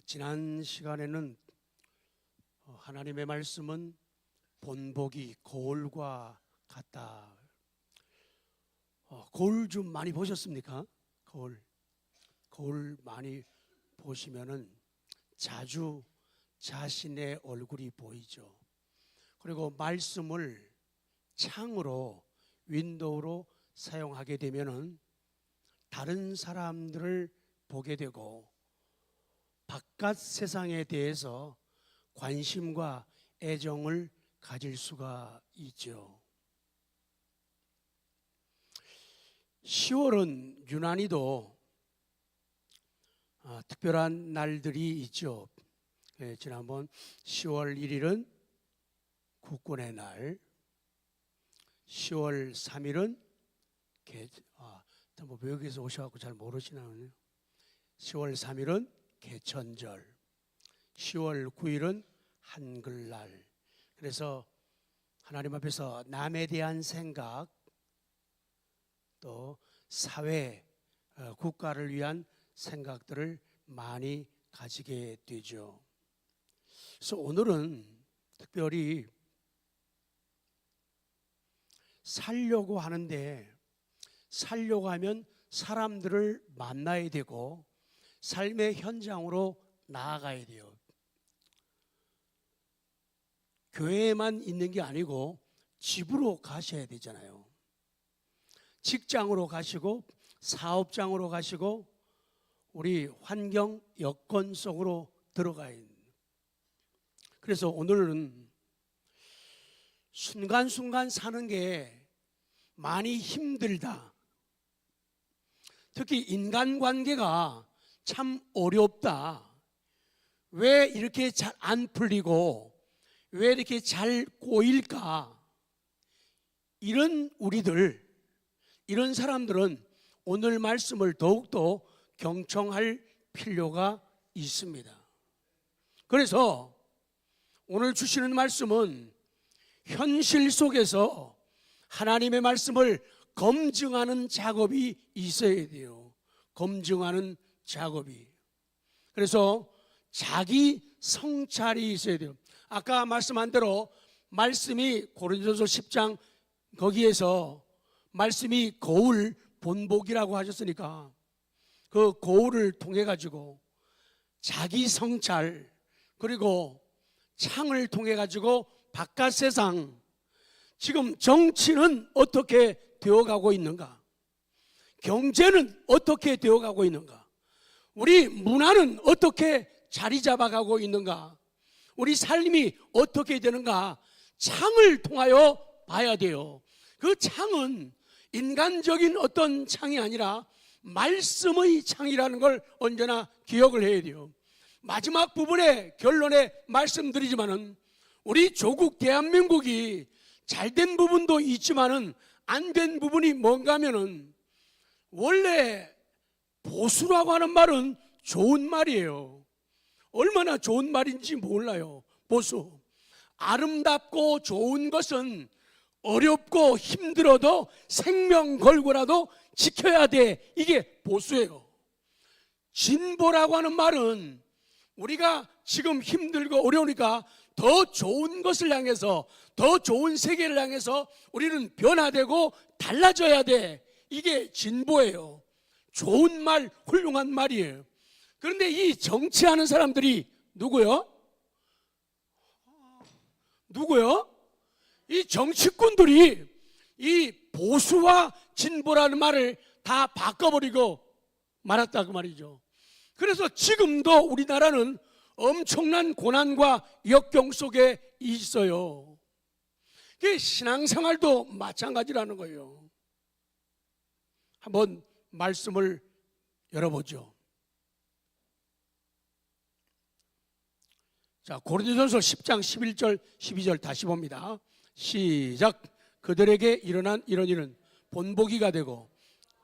지난 시간에는 하나님의 말씀은 본보기 거울과 같다. 거울 좀 많이 보셨습니까? 거울 많이 보시면은 자주 자신의 얼굴이 보이죠. 그리고 말씀을 창으로, 윈도우로 사용하게 되면은 다른 사람들을 보게 되고 바깥 세상에 대해서 관심과 애정을 가질 수가 있죠. 10월은 유난히도 특별한 날들이 있죠. 지난번 10월 1일은 국군의 날, 10월 3일은 뭐 외국에서 오셔갖고 잘 모르시나요? 10월 3일은 개천절, 10월 9일은 한글날. 그래서 하나님 앞에서 남에 대한 생각, 또 사회, 국가를 위한 생각들을 많이 가지게 되죠. 그래서 오늘은 특별히 살려고 하는데, 살려고 하면 사람들을 만나야 되고 삶의 현장으로 나아가야 돼요. 교회에만 있는 게 아니고 집으로 가셔야 되잖아요. 직장으로 가시고 사업장으로 가시고 우리 환경 여건 속으로 들어가야 돼요. 그래서 오늘은 순간순간 사는 게 많이 힘들다. 특히 인간관계가 참 어렵다. 왜 이렇게 잘 안 풀리고 왜 이렇게 잘 꼬일까? 이런 우리들, 이런 사람들은 오늘 말씀을 더욱더 경청할 필요가 있습니다. 그래서 오늘 주시는 말씀은 현실 속에서 하나님의 말씀을 검증하는 작업이 있어야 돼요. 검증하는 작업이. 그래서 자기 성찰이 있어야 돼요. 아까 말씀한 대로 말씀이 고린도서 10장 거기에서 말씀이 거울 본보기라고 하셨으니까 그 거울을 통해 가지고 자기 성찰, 그리고 창을 통해 가지고 바깥 세상, 지금 정치는 어떻게 되어가고 있는가? 경제는 어떻게 되어가고 있는가? 우리 문화는 어떻게 자리 잡아가고 있는가? 우리 삶이 어떻게 되는가? 창을 통하여 봐야 돼요. 그 창은 인간적인 어떤 창이 아니라 말씀의 창이라는 걸 언제나 기억을 해야 돼요. 마지막 부분에 결론에 말씀드리지만은 우리 조국 대한민국이 잘된 부분도 있지만은 안 된 부분이 뭔가 하면은, 원래 보수라고 하는 말은 좋은 말이에요. 얼마나 좋은 말인지 몰라요. 보수. 아름답고 좋은 것은 어렵고 힘들어도 생명 걸고라도 지켜야 돼. 이게 보수예요. 진보라고 하는 말은 우리가 지금 힘들고 어려우니까 더 좋은 것을 향해서, 더 좋은 세계를 향해서 우리는 변화되고 달라져야 돼. 이게 진보예요. 좋은 말, 훌륭한 말이에요. 그런데 이 정치하는 사람들이 누구요? 이 정치꾼들이 이 보수와 진보라는 말을 다 바꿔버리고 말았다고 말이죠. 그래서 지금도 우리나라는 엄청난 고난과 역경 속에 있어요. 신앙생활도 마찬가지라는 거예요. 한번 말씀을 열어보죠. 자, 고린도전서 10장 11절 12절 다시 봅니다. 시작. 그들에게 일어난 이런 일은 본보기가 되고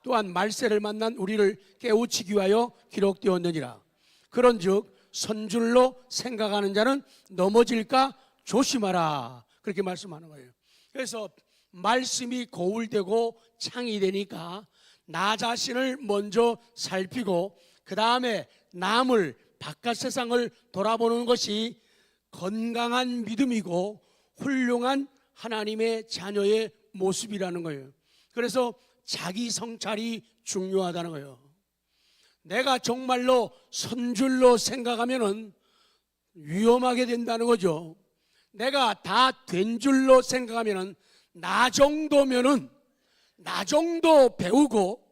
또한 말세를 만난 우리를 깨우치기 위하여 기록되었느니라. 그런즉 선줄로 생각하는 자는 넘어질까 조심하라. 그렇게 말씀하는 거예요. 그래서 말씀이 거울되고 창이 되니까 나 자신을 먼저 살피고 그 다음에 남을 바깥 세상을 돌아보는 것이 건강한 믿음이고 훌륭한 하나님의 자녀의 모습이라는 거예요. 그래서 자기 성찰이 중요하다는 거예요. 내가 정말로 선줄로 생각하면은 위험하게 된다는 거죠. 내가 다 된 줄로 생각하면은 나 정도면은, 나 정도 배우고,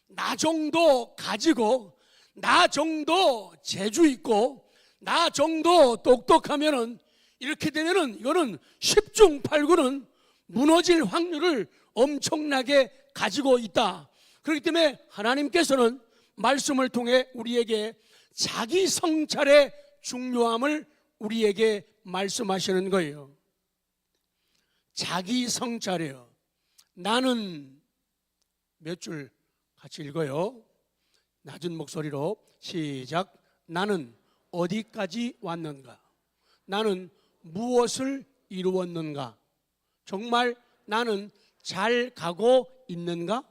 나 정도 가지고, 나 정도 재주 있고, 나 정도 똑똑하면은, 이렇게 되면은 이거는 10중 8구는 무너질 확률을 엄청나게 가지고 있다. 그렇기 때문에 하나님께서는 말씀을 통해 우리에게 자기 성찰의 중요함을 우리에게 말씀하시는 거예요. 자기 성찰이에요. 나는 몇 줄 같이 읽어요. 낮은 목소리로 시작. 나는 어디까지 왔는가? 나는 무엇을 이루었는가? 정말 나는 잘 가고 있는가?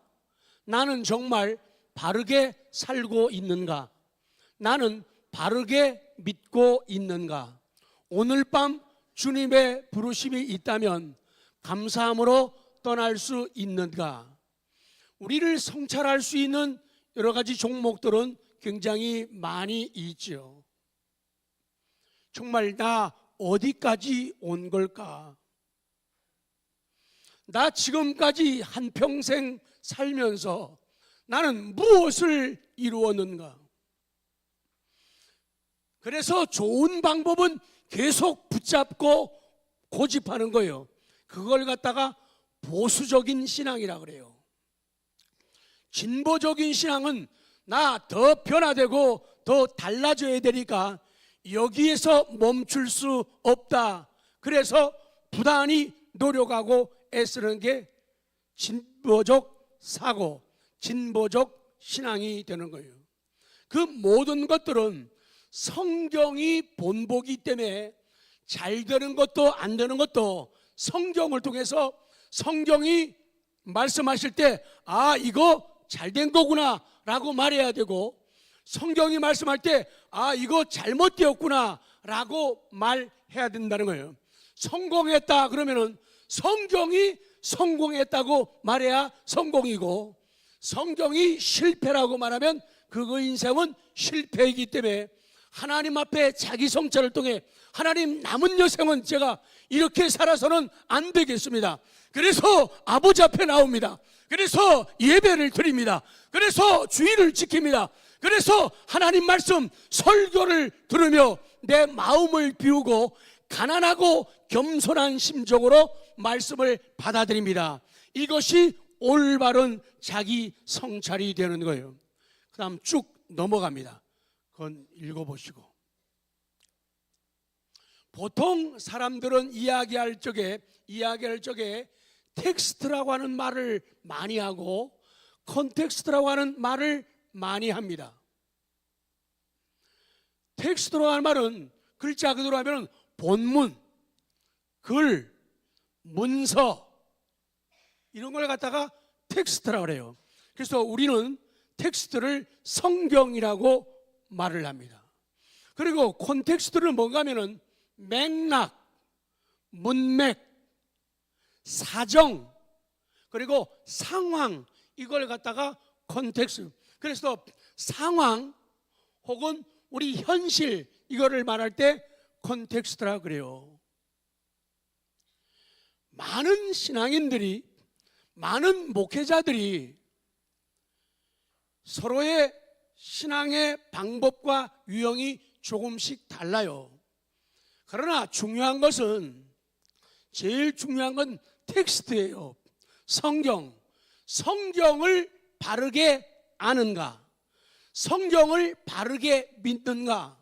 나는 정말 바르게 살고 있는가? 나는 바르게 믿고 있는가? 오늘 밤 주님의 부르심이 있다면 감사함으로 떠날 수 있는가? 우리를 성찰할 수 있는 여러 가지 종목들은 굉장히 많이 있죠. 정말 나 어디까지 온 걸까? 나 지금까지 한평생 살면서 나는 무엇을 이루었는가? 그래서 좋은 방법은 계속 붙잡고 고집하는 거예요. 그걸 갖다가 보수적인 신앙이라 그래요. 진보적인 신앙은 나 더 변화되고 더 달라져야 되니까 여기에서 멈출 수 없다. 그래서 부단히 노력하고 애쓰는 게 진보적 사고, 진보적 신앙이 되는 거예요. 그 모든 것들은 성경이 본보기 때문에 잘 되는 것도 안 되는 것도 성경을 통해서 성경이 말씀하실 때 아, 이거 잘 된 거구나 라고 말해야 되고, 성경이 말씀할 때 아, 이거 잘못되었구나 라고 말해야 된다는 거예요. 성공했다 그러면은 성경이 성공했다고 말해야 성공이고, 성경이 실패라고 말하면 그거 인생은 실패이기 때문에 하나님 앞에 자기 성찰을 통해 하나님, 남은 여생은 제가 이렇게 살아서는 안 되겠습니다. 그래서 아버지 앞에 나옵니다. 그래서 예배를 드립니다. 그래서 주의를 지킵니다. 그래서 하나님 말씀 설교를 들으며 내 마음을 비우고 가난하고 겸손한 심정으로 말씀을 받아들입니다. 이것이 올바른 자기 성찰이 되는 거예요. 그 다음 쭉 넘어갑니다. 그건 읽어보시고. 보통 사람들은 이야기할 적에 텍스트라고 하는 말을 많이 하고 컨텍스트라고 하는 말을 많이 합니다. 텍스트라고 하는 말은 글자 그대로 하면 본문, 글, 문서 이런 걸 갖다가 텍스트라고 그래요. 그래서 우리는 텍스트를 성경이라고 말을 합니다. 그리고 콘텍스트는 뭔가 하면은 맥락, 문맥, 사정, 그리고 상황, 이걸 갖다가 컨텍스트. 그래서 상황 혹은 우리 현실 이거를 말할 때 컨텍스트라 그래요. 많은 신앙인들이, 많은 목회자들이 서로의 신앙의 방법과 유형이 조금씩 달라요. 그러나 중요한 것은, 제일 중요한 건 텍스트예요. 성경을 바르게 아는가, 성경을 바르게 믿는가,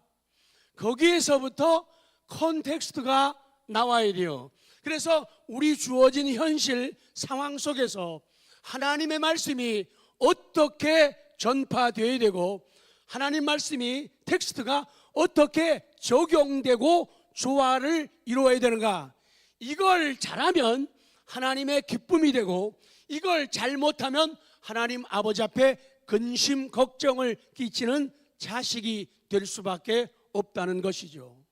거기에서부터 컨텍스트가 나와야 돼요. 그래서 우리 주어진 현실 상황 속에서 하나님의 말씀이 어떻게 전파되어야 되고, 하나님 말씀이 텍스트가 어떻게 적용되고 조화를 이루어야 되는가, 이걸 잘하면 하나님의 기쁨이 되고, 이걸 잘못하면 하나님 아버지 앞에 근심 걱정을 끼치는 자식이 될 수밖에 없다는 것이죠.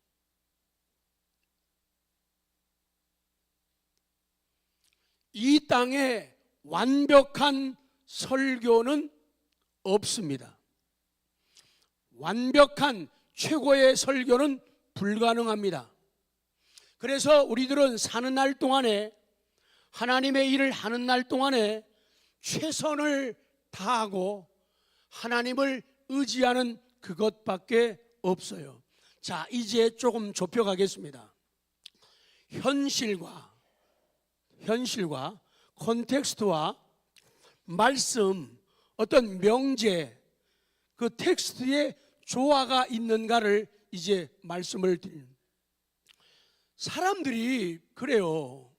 이 땅에 완벽한 설교는 없습니다. 완벽한 최고의 설교는 불가능합니다. 그래서 우리들은 사는 날 동안에, 하나님의 일을 하는 날 동안에 최선을 다하고 하나님을 의지하는 그것밖에 없어요. 자, 이제 조금 좁혀가겠습니다. 현실과 콘텍스트와 말씀, 어떤 명제, 그 텍스트에 조화가 있는가를 이제 말씀을 드립니다. 사람들이 그래요.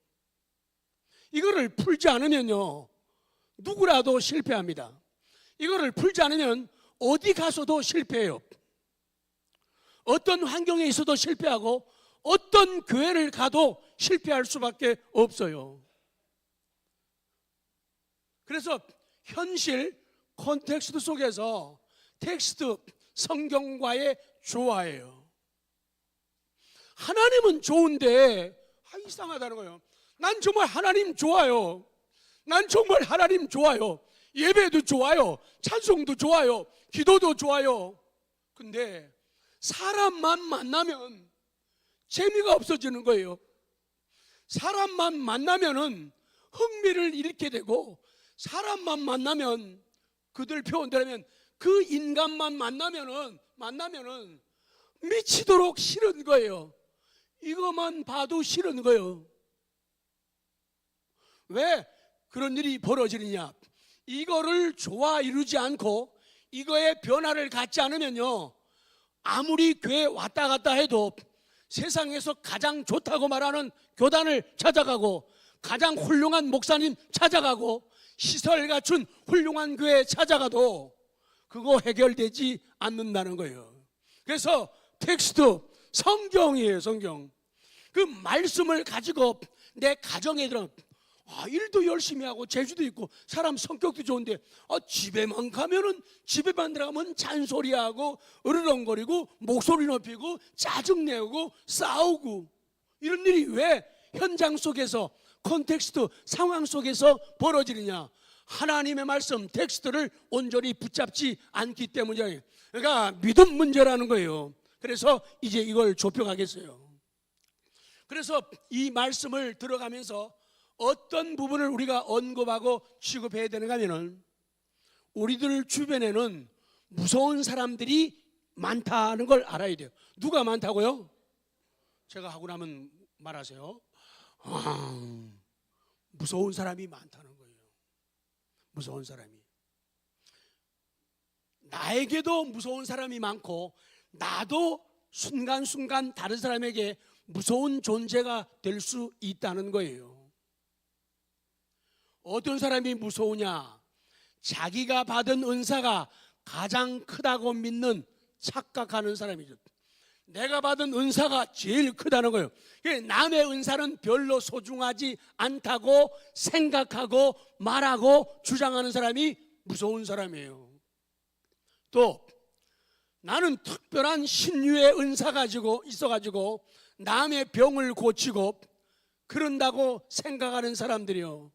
이거를 풀지 않으면요, 누구라도 실패합니다. 이거를 풀지 않으면 어디 가서도 실패해요. 어떤 환경에 있어도 실패하고 어떤 교회를 가도 실패할 수밖에 없어요. 그래서 현실 콘텍스트 속에서 텍스트 성경과의 조화예요. 하나님은 좋은데 이상하다는 거예요. 난 정말 하나님 좋아요. 난 정말 하나님 좋아요. 예배도 좋아요. 찬송도 좋아요. 기도도 좋아요. 근데 사람만 만나면 재미가 없어지는 거예요. 사람만 만나면은 흥미를 잃게 되고, 사람만 만나면, 그들 표현대로면 그 인간만 만나면은 미치도록 싫은 거예요. 이것만 봐도 싫은 거예요. 왜 그런 일이 벌어지느냐? 이거를 조화 이루지 않고 이거에 변화를 갖지 않으면요, 아무리 교회 왔다 갔다 해도 세상에서 가장 좋다고 말하는 교단을 찾아가고, 가장 훌륭한 목사님 찾아가고, 시설 갖춘 훌륭한 교회 찾아가도 그거 해결되지 않는다는 거예요. 그래서 텍스트, 성경이에요. 성경. 그 말씀을 가지고 내 가정에 들어 일도 열심히 하고 재주도 있고 사람 성격도 좋은데 집에만 가면은, 집에만 들어가면 잔소리하고 으르렁거리고 목소리 높이고 짜증내고 싸우고, 이런 일이 왜 현장 속에서, 콘텍스트 상황 속에서 벌어지느냐? 하나님의 말씀 텍스트를 온전히 붙잡지 않기 때문이에요. 그러니까 믿음 문제라는 거예요. 그래서 이제 이걸 좁혀가겠어요. 그래서 이 말씀을 들어가면서 어떤 부분을 우리가 언급하고 취급해야 되는가 하면은, 우리들 주변에는 무서운 사람들이 많다는 걸 알아야 돼요. 누가 많다고요? 제가 하고 나면 말하세요. 무서운 사람이 많다는 거예요. 무서운 사람이. 나에게도 무서운 사람이 많고, 나도 순간순간 다른 사람에게 무서운 존재가 될 수 있다는 거예요. 어떤 사람이 무서우냐? 자기가 받은 은사가 가장 크다고 믿는, 착각하는 사람이죠. 내가 받은 은사가 제일 크다는 거예요. 남의 은사는 별로 소중하지 않다고 생각하고 말하고 주장하는 사람이 무서운 사람이에요. 또 나는 특별한 신유의 은사 가지고 있어가지고 남의 병을 고치고 그런다고 생각하는 사람들이요,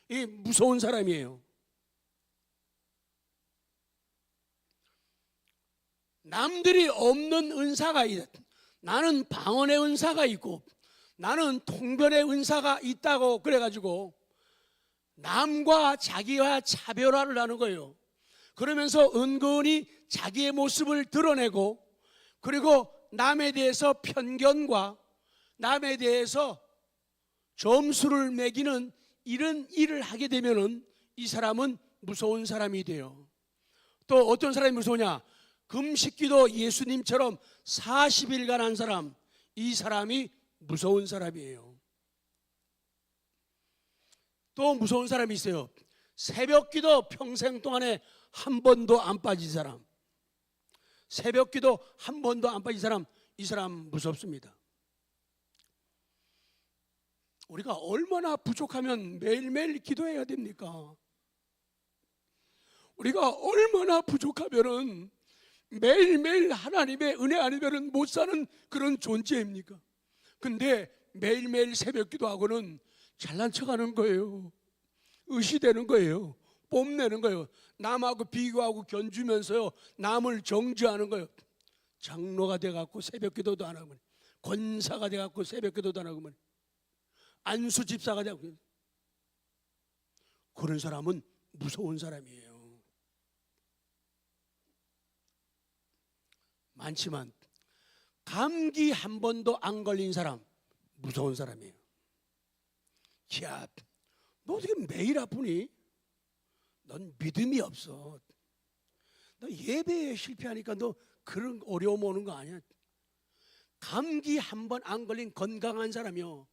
이 무서운 사람이에요. 남들이 없는 은사가 있다. 나는 방언의 은사가 있고 나는 통변의 은사가 있다고 그래가지고 남과 자기와 차별화를 하는 거예요. 그러면서 은근히 자기의 모습을 드러내고, 그리고 남에 대해서 편견과 남에 대해서 점수를 매기는 이런 일을 하게 되면은 이 사람은 무서운 사람이 돼요. 또 어떤 사람이 무서우냐? 금식기도 예수님처럼 40일간 한 사람, 이 사람이 무서운 사람이에요. 또 무서운 사람이 있어요. 새벽기도 평생 동안에 한 번도 안 빠진 사람, 새벽기도 한 번도 안 빠진 사람, 이 사람 무섭습니다. 우리가 얼마나 부족하면 매일매일 기도해야 됩니까? 우리가 얼마나 부족하면은 매일매일 하나님의 은혜 아니면 못 사는 그런 존재입니까? 근데 매일매일 새벽 기도하고는 잘난 척하는 거예요. 의시되는 거예요. 뽐내는 거예요. 남하고 비교하고 견주면서요, 남을 정죄하는 거예요. 장로가 돼갖고 새벽 기도도 안 하고, 권사가 돼갖고 새벽 기도도 안 하고, 안수 집사가 돼갖고. 그런 사람은 무서운 사람이에요. 많지만 감기 한 번도 안 걸린 사람 무서운 사람이에요. 야, 너 어떻게 매일 아프니? 넌 믿음이 없어. 너 예배에 실패하니까 너 그런 어려움 오는 거 아니야? 감기 한 번 안 걸린 건강한 사람이요,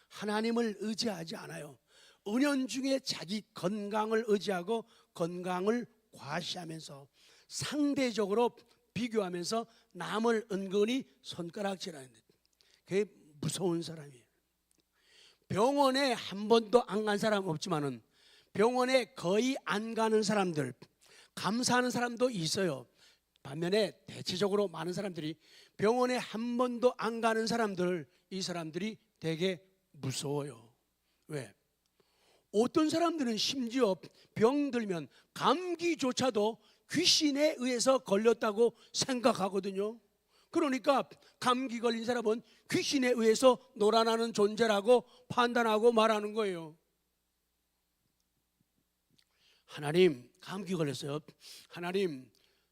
하나님을 의지하지 않아요. 은연중에 자기 건강을 의지하고 건강을 과시하면서 상대적으로 비교하면서 남을 은근히 손가락질하는, 그게 무서운 사람이에요. 병원에 한 번도 안 간 사람 없지만은 병원에 거의 안 가는 사람들, 감사하는 사람도 있어요. 반면에 대체적으로 많은 사람들이 병원에 한 번도 안 가는 사람들, 이 사람들이 되게 무서워요. 왜? 어떤 사람들은 심지어 병 들면 감기조차도 귀신에 의해서 걸렸다고 생각하거든요. 그러니까 감기 걸린 사람은 귀신에 의해서 놀아나는 존재라고 판단하고 말하는 거예요. 하나님, 감기 걸렸어요. 하나님,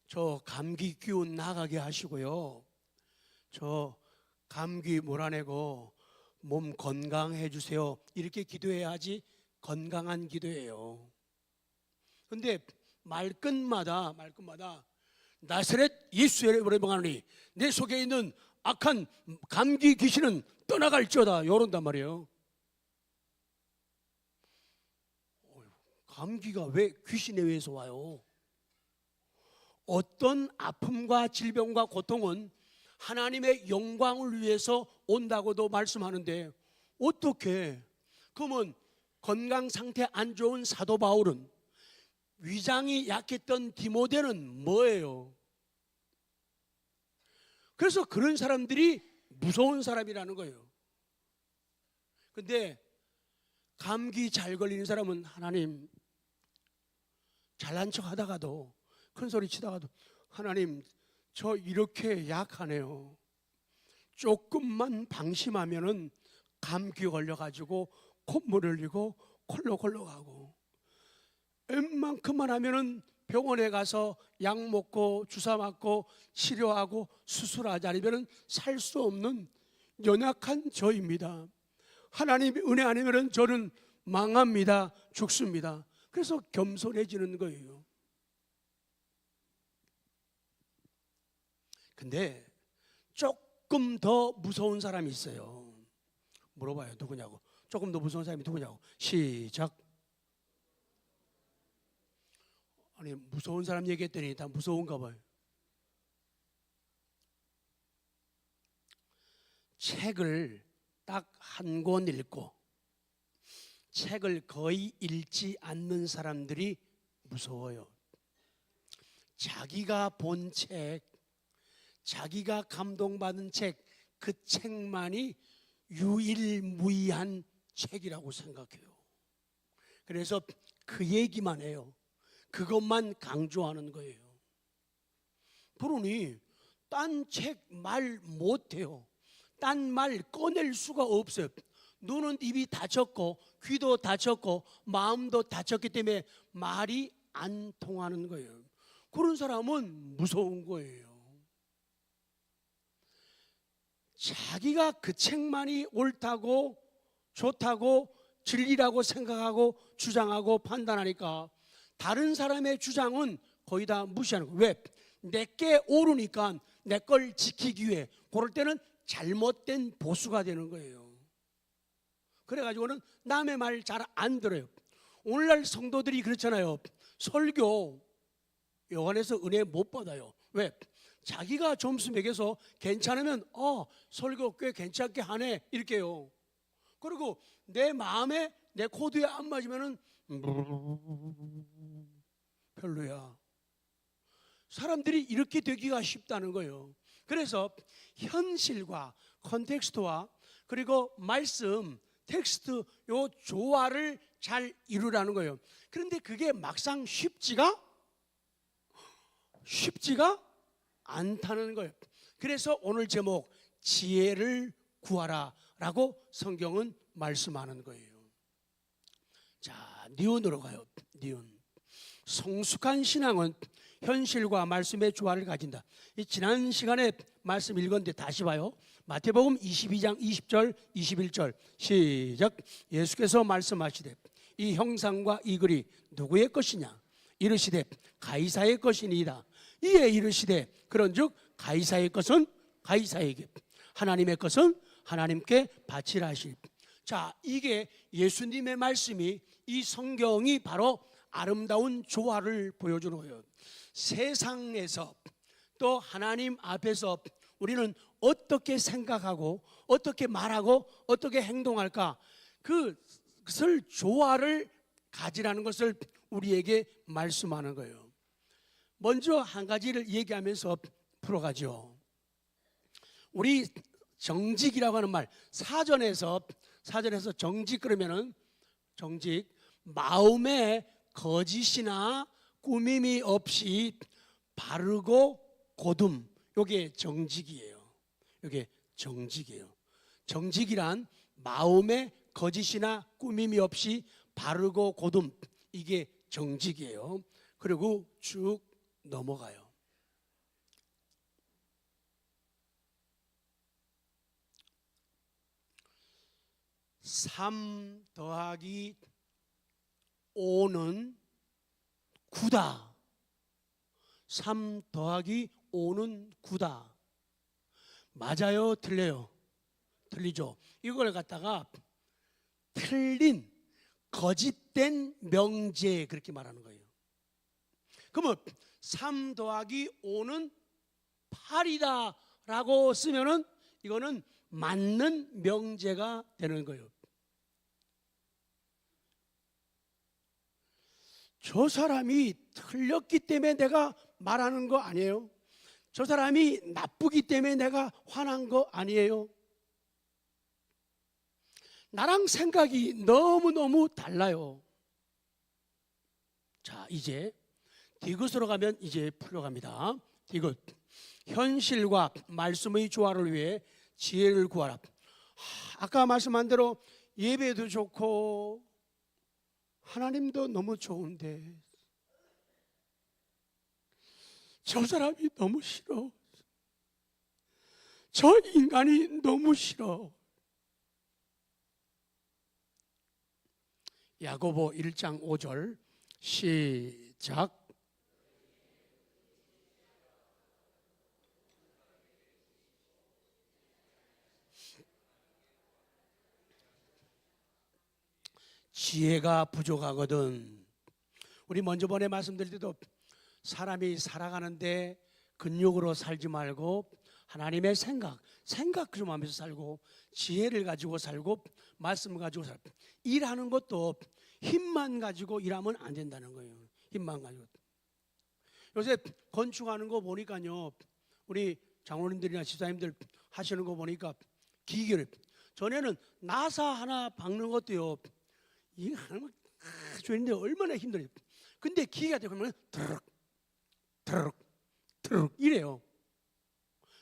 저 감기 기운 나가게 하시고요, 저 감기 몰아내고 몸 건강해 주세요. 이렇게 기도해야 하지 건강한 기도예요. 근데 말끝마다 나사렛 예수의 이름으로 명하노니 내 속에 있는 악한 감기 귀신은 떠나갈지어다, 이런단 말이에요. 감기가 왜 귀신에 의해서 와요? 어떤 아픔과 질병과 고통은 하나님의 영광을 위해서 온다고도 말씀하는데, 어떻게 그러면 건강 상태 안 좋은 사도 바울은, 위장이 약했던 디모데는 뭐예요? 그래서 그런 사람들이 무서운 사람이라는 거예요. 근데 감기 잘 걸리는 사람은 하나님, 잘난 척 하다가도 큰 소리 치다가도 하나님, 저 이렇게 약하네요. 조금만 방심하면은 감기 걸려가지고 콧물 흘리고 콜록콜록하고, 웬만큼만 하면은 병원에 가서 약 먹고 주사 맞고 치료하고 수술하지 않으면 살 수 없는 연약한 저입니다. 하나님의 은혜 아니면 저는 망합니다. 죽습니다. 그래서 겸손해지는 거예요. 근데 조금 더 무서운 사람이 있어요. 물어봐요. 누구냐고. 조금 더 무서운 사람이 누구냐고. 시작. 아니, 무서운 사람 얘기했더니 다 무서운가 봐요. 책을 딱 한 권 읽고 책을 거의 읽지 않는 사람들이 무서워요. 자기가 본 책, 자기가 감동받은 책, 그 책만이 유일무이한 책이라고 생각해요. 그래서 그 얘기만 해요. 그것만 강조하는 거예요. 그러니 딴 책 말 못해요. 딴 말 꺼낼 수가 없어요. 눈은 입이 닫혔고 귀도 닫혔고 마음도 닫혔기 때문에 말이 안 통하는 거예요. 그런 사람은 무서운 거예요. 자기가 그 책만이 옳다고 좋다고 진리라고 생각하고 주장하고 판단하니까 다른 사람의 주장은 거의 다 무시하는 거예요. 왜? 내게 옳으니까 내 걸 지키기 위해, 그럴 때는 잘못된 보수가 되는 거예요. 그래가지고는 남의 말 잘 안 들어요. 오늘날 성도들이 그렇잖아요. 설교 여관에서 은혜 못 받아요. 왜? 자기가 점수 매겨서 괜찮으면 설교 꽤 괜찮게 하네 이렇게요. 그리고 내 마음에 내 코드에 안 맞으면은 별로야. 사람들이 이렇게 되기가 쉽다는 거예요. 그래서 현실과 컨텍스트와 그리고 말씀, 텍스트 요 조화를 잘 이루라는 거예요. 그런데 그게 막상 쉽지가 않다는 거예요. 그래서 오늘 제목 지혜를 구하라 라고 성경은 말씀하는 거예요. 자, 니은으로 가요. 니은. 성숙한 신앙은 현실과 말씀의 조화를 가진다. 지난 시간에 말씀 읽었는데 다시 봐요. 마태복음 22장 20절 21절 시작. 예수께서 말씀하시되 이 형상과 이 글이 누구의 것이냐? 이르시되 가이사의 것이니이다. 이에 이르시되 그런즉 가이사의 것은 가이사에게, 하나님의 것은 하나님께 바치라 하시니. 자, 이게 예수님의 말씀이, 이 성경이 바로 아름다운 조화를 보여주는 거예요. 세상에서 또 하나님 앞에서 우리는 어떻게 생각하고 어떻게 말하고 어떻게 행동할까, 그것을 조화를 가지라는 것을 우리에게 말씀하는 거예요. 먼저 한 가지를 얘기하면서 풀어가죠. 우리 정직이라고 하는 말, 사전에서 정직 그러면은 정직, 마음에 거짓이나 꾸밈이 없이 바르고 고듬, 이게 정직이에요. 이게 정직이에요. 정직이란 마음에 거짓이나 꾸밈이 없이 바르고 고듬, 이게 정직이에요. 그리고 쭉 넘어가요. 삼 더하기 5는 9다. 3 더하기 5는 9다. 맞아요? 틀려요? 틀리죠? 이걸 갖다가 틀린, 거짓된 명제, 그렇게 말하는 거예요. 그러면 3 더하기 5는 8이다 라고 쓰면은 이거는 맞는 명제가 되는 거예요. 저 사람이 틀렸기 때문에 내가 말하는 거 아니에요? 저 사람이 나쁘기 때문에 내가 화난 거 아니에요? 나랑 생각이 너무너무 달라요. 자, 이제 디귿으로 가면 이제 풀어갑니다. 디귿. 현실과 말씀의 조화를 위해 지혜를 구하라. 아까 말씀한 대로 예배도 좋고 하나님도 너무 좋은데 저 사람이 너무 싫어. 저 인간이 너무 싫어. 야고보 1장 5절 시작. 지혜가 부족하거든. 우리 먼저 번에 말씀드릴 때도 사람이 살아가는데 근육으로 살지 말고 하나님의 생각 좀 하면서 살고 지혜를 가지고 살고 말씀을 가지고 살고. 일하는 것도 힘만 가지고 일하면 안 된다는 거예요. 힘만 가지고. 요새 건축하는 거 보니까요, 우리 장로님들이나 집사님들 하시는 거 보니까 기계를, 전에는 나사 하나 박는 것도요, 이게 하나만 주인데 얼마나 힘들어요. 근데 기계가 되고 그러면 트럭 이래요.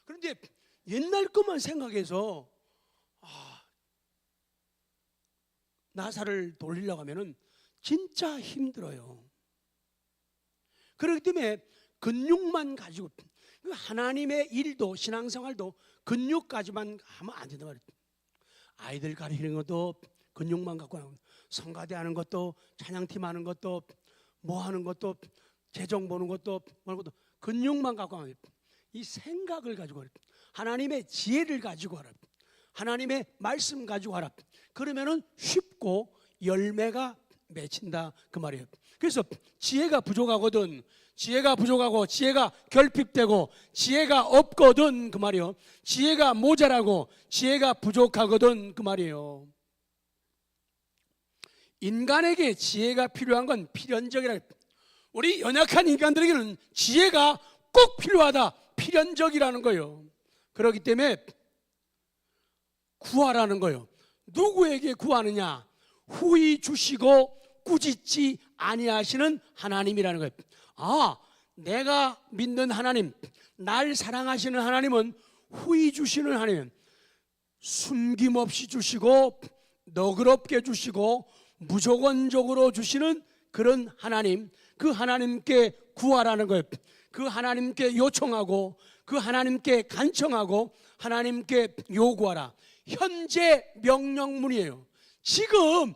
그런데 옛날 것만 생각해서 나사를 돌리려고 하면은 진짜 힘들어요. 그렇기 때문에 근육만 가지고, 하나님의 일도 신앙생활도 근육까지만 하면 안 된단 말이에요. 아이들 가르치는 것도 근육만 갖고 나오고, 성가대 하는 것도, 찬양팀 하는 것도, 뭐 하는 것도, 재정 보는 것도, 뭐 것도 근육만 갖고 나오고, 이 생각을 가지고 하라. 하나님의 지혜를 가지고 하라. 하나님의 말씀 가지고 하라. 그러면은 쉽고 열매가 맺힌다 그 말이에요. 그래서 지혜가 부족하거든, 지혜가 부족하고 지혜가 결핍되고 지혜가 없거든 그 말이에요. 지혜가 모자라고 지혜가 부족하거든 그 말이에요. 인간에게 지혜가 필요한 건 필연적이라. 우리 연약한 인간들에게는 지혜가 꼭 필요하다. 필연적이라는 거예요. 그렇기 때문에 구하라는 거예요. 누구에게 구하느냐? 후히 주시고 꾸짖지 아니하시는 하나님이라는 거예요. 아, 내가 믿는 하나님, 날 사랑하시는 하나님은 후히 주시는 하나님, 숨김없이 주시고 너그럽게 주시고 무조건적으로 주시는 그런 하나님, 그 하나님께 구하라는 거예요. 그 하나님께 요청하고 그 하나님께 간청하고 하나님께 요구하라. 현재 명령문이에요. 지금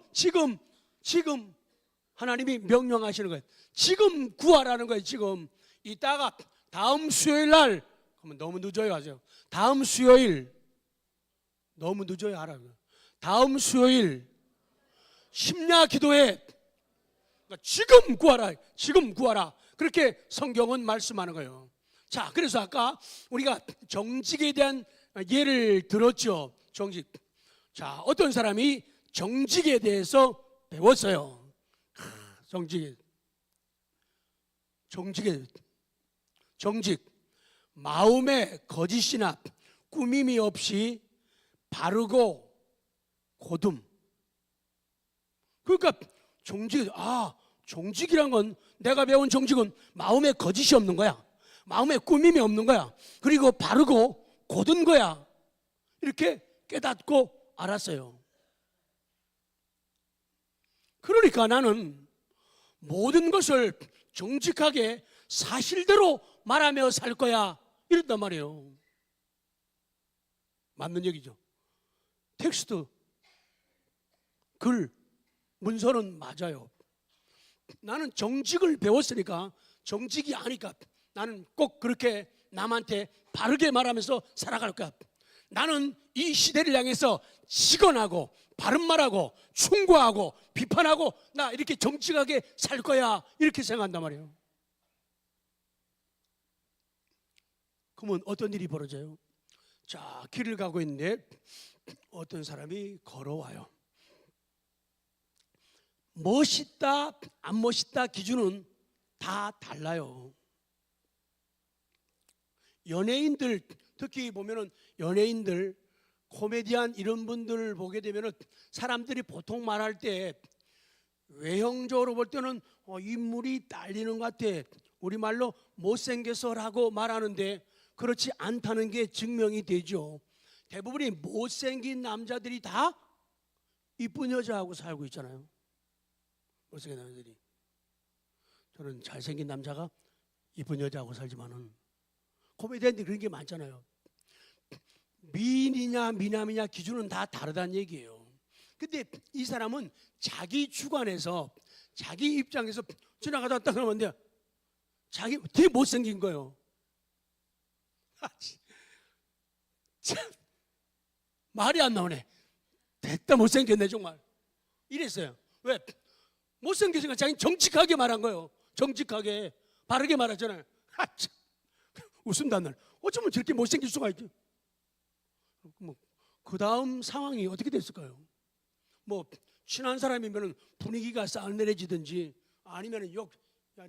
하나님이 명령하시는 거예요. 지금 구하라는 거예요. 지금. 이따가 다음 수요일 날, 그러면 너무 늦어요 하죠. 다음 수요일, 너무 늦어요 하라고요. 다음 수요일 심야 기도회, 지금 구하라, 지금 구하라. 그렇게 성경은 말씀하는 거예요. 자, 그래서 아까 우리가 정직에 대한 예를 들었죠. 정직. 자, 어떤 사람이 정직에 대해서 배웠어요. 정직. 마음에 거짓이나 꾸밈이 없이 바르고 고듬. 그러니까 정직이란 건, 내가 배운 정직은 마음에 거짓이 없는 거야. 마음에 꾸밈이 없는 거야. 그리고 바르고 고든 거야. 이렇게 깨닫고 알았어요. 그러니까 나는 모든 것을 정직하게 사실대로 말하며 살 거야, 이랬단 말이에요. 맞는 얘기죠. 텍스트, 글, 문서는 맞아요. 나는 정직을 배웠으니까, 정직이 아니까 나는 꼭 그렇게 남한테 바르게 말하면서 살아갈 거야. 나는 이 시대를 향해서 시건하고 바른 말하고 충고하고 비판하고 나 이렇게 정직하게 살 거야, 이렇게 생각한단 말이에요. 그러면 어떤 일이 벌어져요? 자, 길을 가고 있는데 어떤 사람이 걸어와요. 멋있다 안 멋있다 기준은 다 달라요. 연예인들, 특히 보면은 연예인들, 코미디언 이런 분들 보게 되면은 사람들이 보통 말할 때 외형적으로 볼 때는 인물이 딸리는 것 같아, 우리말로 못생겨서라고 말하는데 그렇지 않다는 게 증명이 되죠. 대부분이 못생긴 남자들이 다 이쁜 여자하고 살고 있잖아요. 못생긴 남자들이. 저는 잘생긴 남자가 이쁜 여자하고 살지만은 코미디언들이 그런 게 많잖아요. 미인이냐 미남이냐 기준은 다 다르다는 얘기예요. 근데 이 사람은 자기 주관에서 자기 입장에서 지나가다 딱 그러면 자기 되게 못생긴 거예요. 참, 말이 안 나오네. 됐다, 못생겼네 정말. 이랬어요. 왜? 못생겼으니까 자기는 정직하게 말한 거예요. 정직하게 바르게 말하잖아요. 웃음단 날. 어쩌면 저렇게 못생길 수가 있지. 그 다음 상황이 어떻게 됐을까요? 뭐 친한 사람이면 분위기가 싸늘해지든지, 아니면 야,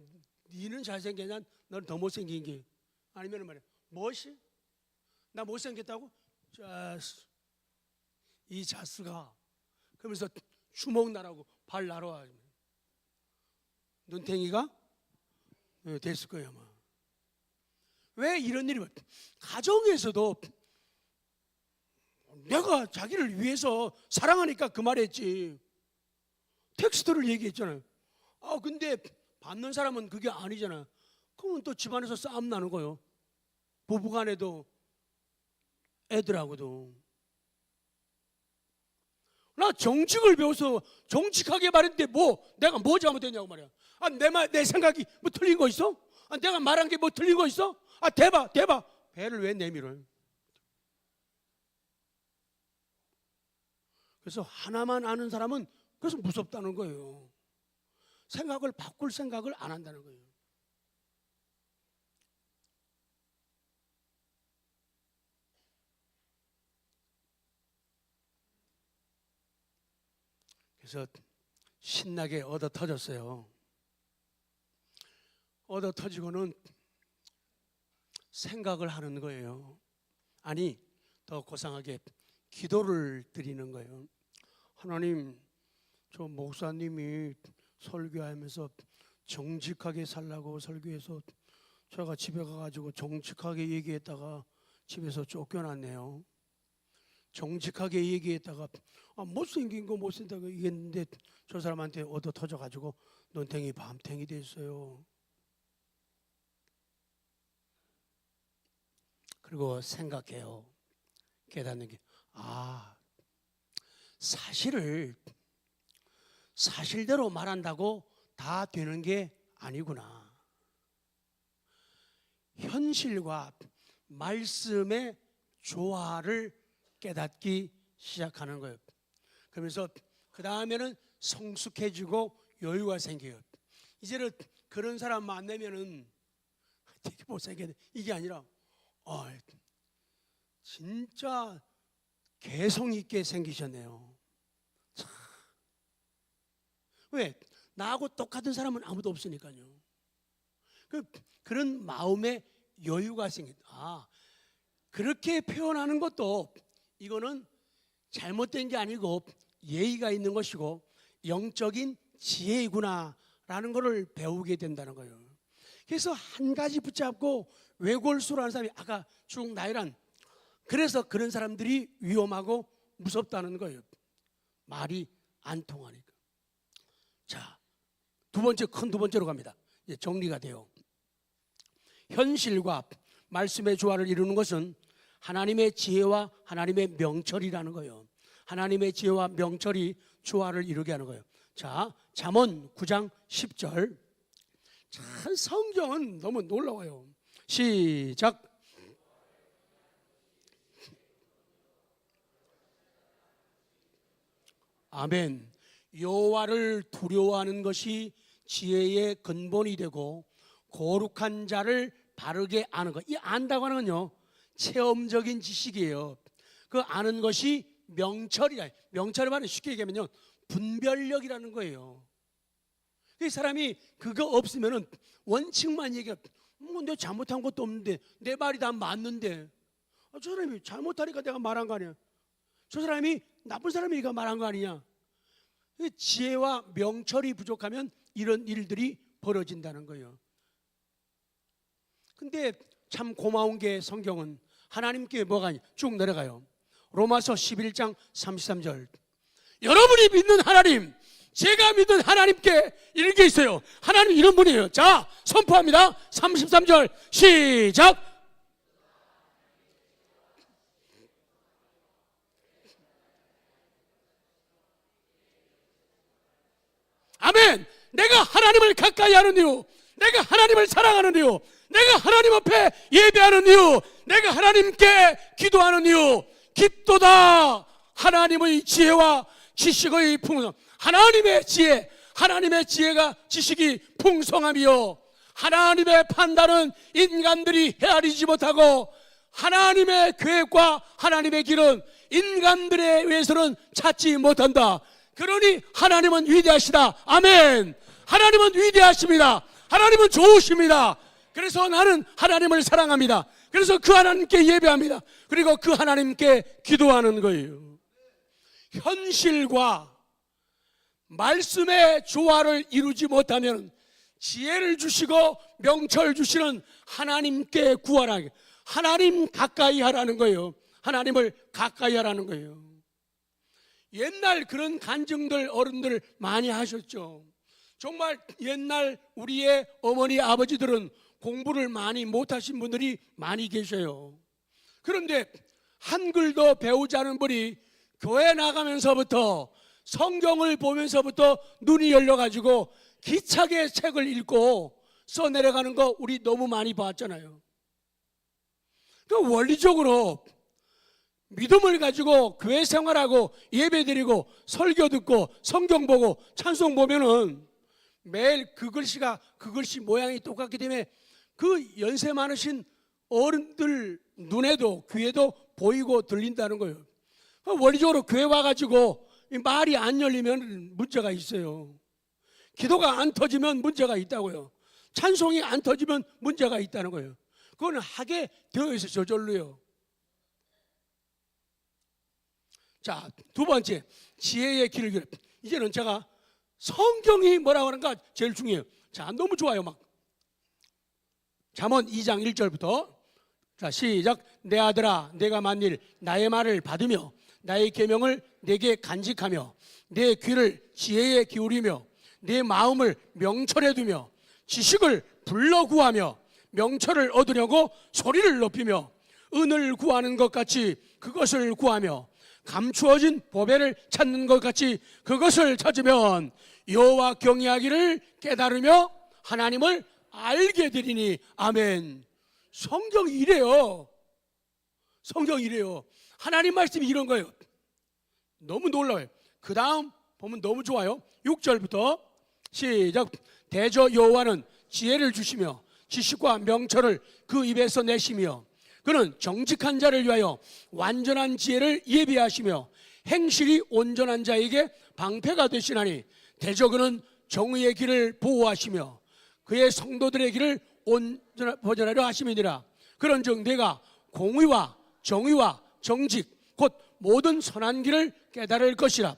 니는 잘생겼냐, 넌 더 못생긴 게, 아니면 말이야, 무엇이? 나 못생겼다고? 이 자스가, 그러면서 주먹 나라고 발 날아와. 눈탱이가 됐을 거예요 아마. 왜 이런 일이? 가정에서도 내가 자기를 위해서 사랑하니까 그 말했지, 텍스트를 얘기했잖아요. 근데 받는 사람은 그게 아니잖아. 그러면 또 집안에서 싸움 나는 거예요. 부부간에도 애들하고도. 나 정직을 배워서 정직하게 말했는데 내가 뭐 잘못했냐고 말이야. 내 생각이 뭐 틀린 거 있어? 내가 말한 게 뭐 틀린 거 있어? 대박. 배를 왜 내밀어요? 그래서 하나만 아는 사람은 그래서 무섭다는 거예요. 생각을 바꿀 생각을 안 한다는 거예요. 그래서 신나게 얻어 터졌어요. 얻어 터지고는 생각을 하는 거예요. 아니, 더 고상하게 기도를 드리는 거예요. 하나님, 저 목사님이 설교하면서 정직하게 살라고 설교해서 제가 집에 가가지고 정직하게 얘기했다가 집에서 쫓겨났네요. 정직하게 얘기했다가 못생긴 거 못생다고 얘기했는데 저 사람한테 얻어 터져가지고 눈탱이 밤탱이 됐어요. 그리고 생각해요. 깨닫는 게 사실을 사실대로 말한다고 다 되는 게 아니구나. 현실과 말씀의 조화를 깨닫기 시작하는 거예요. 그러면서 그 다음에는 성숙해지고 여유가 생겨요. 이제는 그런 사람 만나면은 되게 못생겼네 이게 아니라 진짜 개성 있게 생기셨네요. 참. 왜? 나하고 똑같은 사람은 아무도 없으니까요. 그런 마음의 여유가 생긴다. 그렇게 표현하는 것도 이거는 잘못된 게 아니고 예의가 있는 것이고 영적인 지혜이구나라는 것을 배우게 된다는 거예요. 그래서 한 가지 붙잡고 외골수라는 사람이 아까 쭉 나열한, 그래서 그런 사람들이 위험하고 무섭다는 거예요. 말이 안 통하니까. 자, 큰 두 번째로 갑니다. 이제 정리가 돼요. 현실과 말씀의 조화를 이루는 것은 하나님의 지혜와 하나님의 명철이라는 거예요. 하나님의 지혜와 명철이 조화를 이루게 하는 거예요. 자, 잠언 9장 10절. 참 성경은 너무 놀라워요. 시작. 아멘. 여호와를 두려워하는 것이 지혜의 근본이 되고 거룩한 자를 바르게 아는 것. 이 안다고 하는 건요, 체험적인 지식이에요. 그 아는 것이 명철이라. 명철의 말은 쉽게 얘기하면요, 분별력이라는 거예요. 이 사람이 그거 없으면은 원칙만 얘기해. 내 잘못한 것도 없는데 내 말이 다 맞는데 저 사람이 잘못하니까 내가 말한 거 아니야. 저 사람이 나쁜 사람이니까 말한 거 아니냐. 지혜와 명철이 부족하면 이런 일들이 벌어진다는 거예요. 근데 참 고마운 게 성경은 하나님께 뭐가 쭉 내려가요. 로마서 11장 33절. 여러분이 믿는 하나님, 제가 믿는 하나님께 이렇게 있어요. 하나님 이런 분이에요. 자, 선포합니다. 33절 시작. 아멘. 내가 하나님을 가까이 하는 이유, 내가 하나님을 사랑하는 이유, 내가 하나님 앞에 예배하는 이유, 내가 하나님께 기도하는 이유, 깊도다 하나님의 지혜와 지식의 풍성. 하나님의 지혜, 하나님의 지혜가 지식이 풍성하며 하나님의 판단은 인간들이 헤아리지 못하고 하나님의 계획과 하나님의 길은 인간들에 의해서는 찾지 못한다. 그러니 하나님은 위대하시다. 아멘. 하나님은 위대하십니다. 하나님은 좋으십니다. 그래서 나는 하나님을 사랑합니다. 그래서 그 하나님께 예배합니다. 그리고 그 하나님께 기도하는 거예요. 현실과 말씀의 조화를 이루지 못하면 지혜를 주시고 명철 주시는 하나님께 구하라. 하나님 가까이 하라는 거예요. 하나님을 가까이 하라는 거예요. 옛날 그런 간증들 어른들 많이 하셨죠. 정말 옛날 우리의 어머니 아버지들은 공부를 많이 못하신 분들이 많이 계셔요. 그런데 한글도 배우지 않은 분이 교회 나가면서부터 성경을 보면서부터 눈이 열려가지고 기차게 책을 읽고 써내려가는 거 우리 너무 많이 봤잖아요. 그 원리적으로 믿음을 가지고 교회 생활하고 예배드리고 설교 듣고 성경 보고 찬송 보면은 매일 그 글씨 모양이 똑같기 때문에 그 연세 많으신 어른들 눈에도 귀에도 보이고 들린다는 거예요. 원리적으로 교회 와가지고 말이 안 열리면 문제가 있어요. 기도가 안 터지면 문제가 있다고요. 찬송이 안 터지면 문제가 있다는 거예요. 그거는 하게 되어 있어 저절로요. 자, 두 번째, 지혜의 길을 길. 이제는 제가 성경이 뭐라고 하는가 제일 중요해요. 자, 너무 좋아요. 막 잠언 2장 1절부터 자, 시작. 내 아들아, 내가 만일 나의 말을 받으며 나의 계명을 내게 간직하며 내 귀를 지혜에 기울이며 내 마음을 명철에 두며 지식을 불러 구하며 명철을 얻으려고 소리를 높이며 은을 구하는 것 같이 그것을 구하며 감추어진 보배를 찾는 것 같이 그것을 찾으면 여호와 경외하기를 깨달으며 하나님을 알게 되리니. 아멘. 성경이 이래요. 성경이 이래요. 하나님 말씀이 이런 거예요. 너무 놀라워요. 그 다음 보면 너무 좋아요. 6절부터 시작. 대저 여호와는 지혜를 주시며 지식과 명철을 그 입에서 내시며 그는 정직한 자를 위하여 완전한 지혜를 예비하시며 행실이 온전한 자에게 방패가 되시나니 대저 그는 정의의 길을 보호하시며 그의 성도들의 길을 보전하려 하심이니라. 그런즉 내가 공의와 정의와 정직 곧 모든 선한 길을 깨달을 것이라.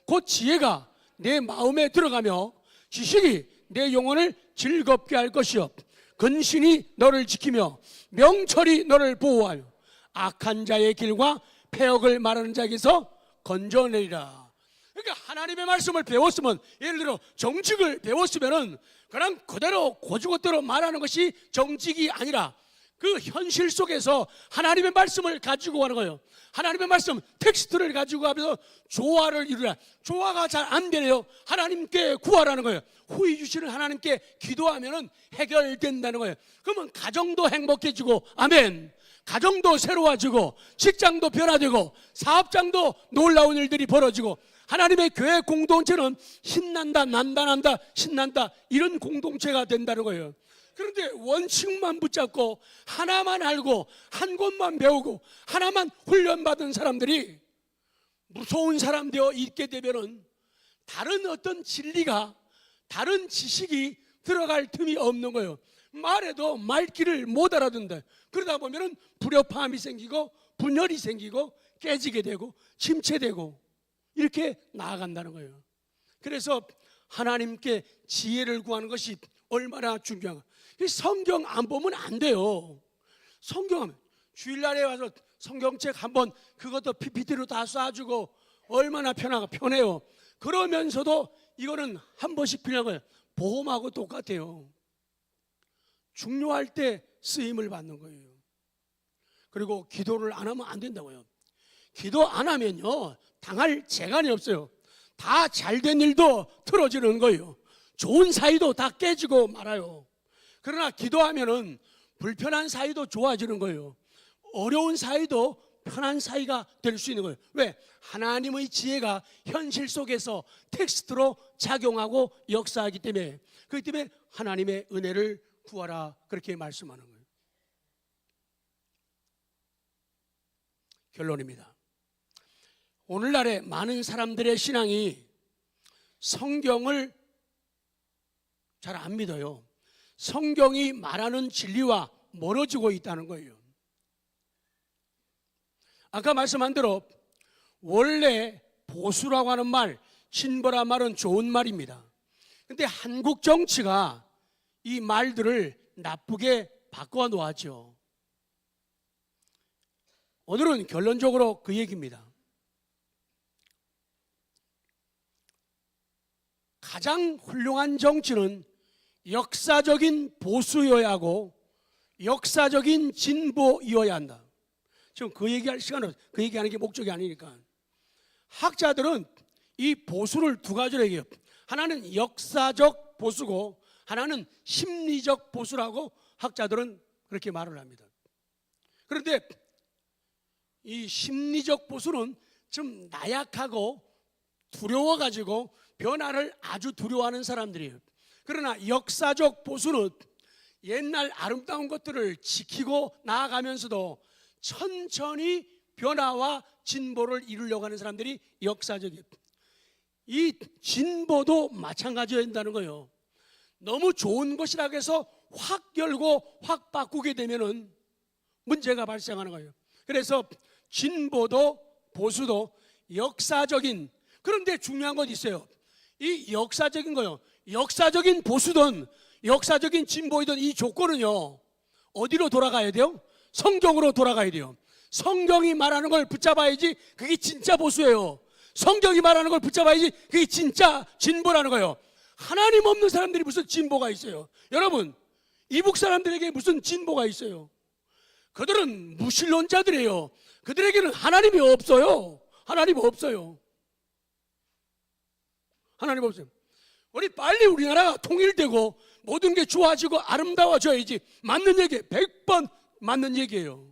곧 지혜가 내 마음에 들어가며 지식이 내 영혼을 즐겁게 할 것이요 근신이 너를 지키며 명철이 너를 보호하며 악한 자의 길과 폐역을 말하는 자에게서 건져내리라. 그러니까 하나님의 말씀을 배웠으면, 예를 들어 정직을 배웠으면은 그냥 그대로 고주고대로 말하는 것이 정직이 아니라 그 현실 속에서 하나님의 말씀을 가지고 가는 거예요. 하나님의 말씀 텍스트를 가지고 가면서 조화를 이루라. 조화가 잘 안 되네요. 하나님께 구하라는 거예요. 후히 주시는 하나님께 기도하면은 해결된다는 거예요. 그러면 가정도 행복해지고, 아멘. 가정도 새로워지고, 직장도 변화되고, 사업장도 놀라운 일들이 벌어지고, 하나님의 교회 공동체는 신난다, 난다, 신난다, 이런 공동체가 된다는 거예요. 그런데 원칙만 붙잡고 하나만 알고 한 곳만 배우고 하나만 훈련받은 사람들이 무서운 사람 되어 있게 되면은 다른 어떤 진리가, 다른 지식이 들어갈 틈이 없는 거예요. 말해도 말귀를 못 알아듣는다. 그러다 보면은 불협화음이 생기고 분열이 생기고 깨지게 되고 침체되고 이렇게 나아간다는 거예요. 그래서 하나님께 지혜를 구하는 것이 얼마나 중요한가. 성경 안 보면 안 돼요. 성경 주일날에 와서 성경책 한번 그것도 PPT로 다 쏴주고 얼마나 편해요. 그러면서도 이거는 한 번씩 필요한 거예요. 보험하고 똑같아요. 중요할 때 쓰임을 받는 거예요. 그리고 기도를 안 하면 안 된다고요. 기도 안 하면요 당할 재간이 없어요. 다 잘된 일도 틀어지는 거예요. 좋은 사이도 다 깨지고 말아요. 그러나 기도하면은 불편한 사이도 좋아지는 거예요. 어려운 사이도 편한 사이가 될 수 있는 거예요. 왜? 하나님의 지혜가 현실 속에서 텍스트로 작용하고 역사하기 때문에. 그렇기 때문에 하나님의 은혜를 구하라 그렇게 말씀하는 거예요. 결론입니다. 오늘날에 많은 사람들의 신앙이 성경을 잘 안 믿어요. 성경이 말하는 진리와 멀어지고 있다는 거예요. 아까 말씀한 대로 원래 보수라고 하는 말, 진보란 말은 좋은 말입니다. 그런데 한국 정치가 이 말들을 나쁘게 바꿔 놓았죠. 오늘은 결론적으로 그 얘기입니다. 가장 훌륭한 정치는 역사적인 보수여야 하고 역사적인 진보여야 한다. 지금 그 얘기할 시간은 그 얘기하는 게 목적이 아니니까. 학자들은 이 보수를 두 가지로 얘기해요. 하나는 역사적 보수고 하나는 심리적 보수라고 학자들은 그렇게 말을 합니다. 그런데 이 심리적 보수는 좀 나약하고 두려워가지고 변화를 아주 두려워하는 사람들이에요. 그러나 역사적 보수는 옛날 아름다운 것들을 지키고 나아가면서도 천천히 변화와 진보를 이루려고 하는 사람들이 역사적이에요. 이 진보도 마찬가지여야 한다는 거예요. 너무 좋은 것이라고 해서 확 열고 확 바꾸게 되면은 문제가 발생하는 거예요. 그래서 진보도 보수도 역사적인, 그런데 중요한 건 있어요. 이 역사적인 거요, 역사적인 보수든 역사적인 진보이든 이 조건은요, 어디로 돌아가야 돼요? 성경으로 돌아가야 돼요. 성경이 말하는 걸 붙잡아야지 그게 진짜 보수예요. 성경이 말하는 걸 붙잡아야지 그게 진짜 진보라는 거예요. 하나님 없는 사람들이 무슨 진보가 있어요? 여러분, 이북 사람들에게 무슨 진보가 있어요? 그들은 무신론자들이에요. 그들에게는 하나님이 없어요. 하나님 없어요. 하나님 없어요. 우리 빨리 우리나라가 통일되고 모든 게 좋아지고 아름다워져야지. 맞는 얘기예요. 100번 맞는 얘기예요.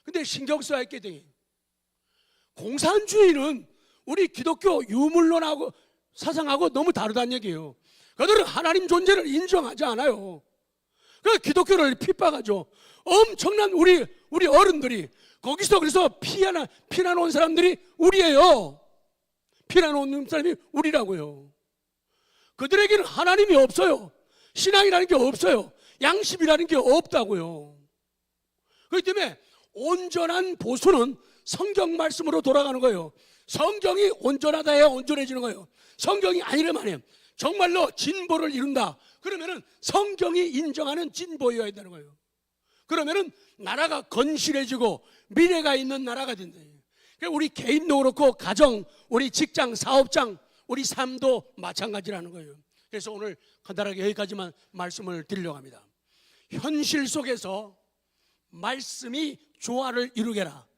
근데 신경 써야 할 게 되게, 공산주의는 우리 기독교 유물론하고 사상하고 너무 다르다는 얘기예요. 그들은 하나님 존재를 인정하지 않아요. 그 기독교를 핍박하죠. 엄청난 우리 어른들이 거기서, 그래서 피난 온 사람들이 우리예요. 피난 온 사람이 우리라고요. 그들에게는 하나님이 없어요. 신앙이라는 게 없어요. 양심이라는 게 없다고요. 그렇기 때문에 온전한 보수는 성경 말씀으로 돌아가는 거예요. 성경이 온전하다 해야 온전해지는 거예요. 성경이 아니라면 해요. 정말로 진보를 이룬다. 그러면은 성경이 인정하는 진보여야 된다는 거예요. 그러면은 나라가 건실해지고 미래가 있는 나라가 된다. 우리 개인도 그렇고 가정, 우리 직장, 사업장, 우리 삶도 마찬가지라는 거예요. 그래서 오늘 간단하게 여기까지만 말씀을 드리려고 합니다. 현실 속에서 말씀이 조화를 이루게라.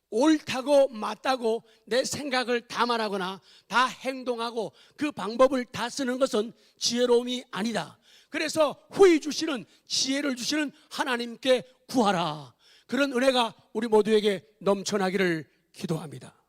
옳다고 맞다고 내 생각을 다 말하거나 다 행동하고 그 방법을 다 쓰는 것은 지혜로움이 아니다. 그래서 후히 주시는 지혜를 주시는 하나님께 구하라. 그런 은혜가 우리 모두에게 넘쳐나기를 기도합니다.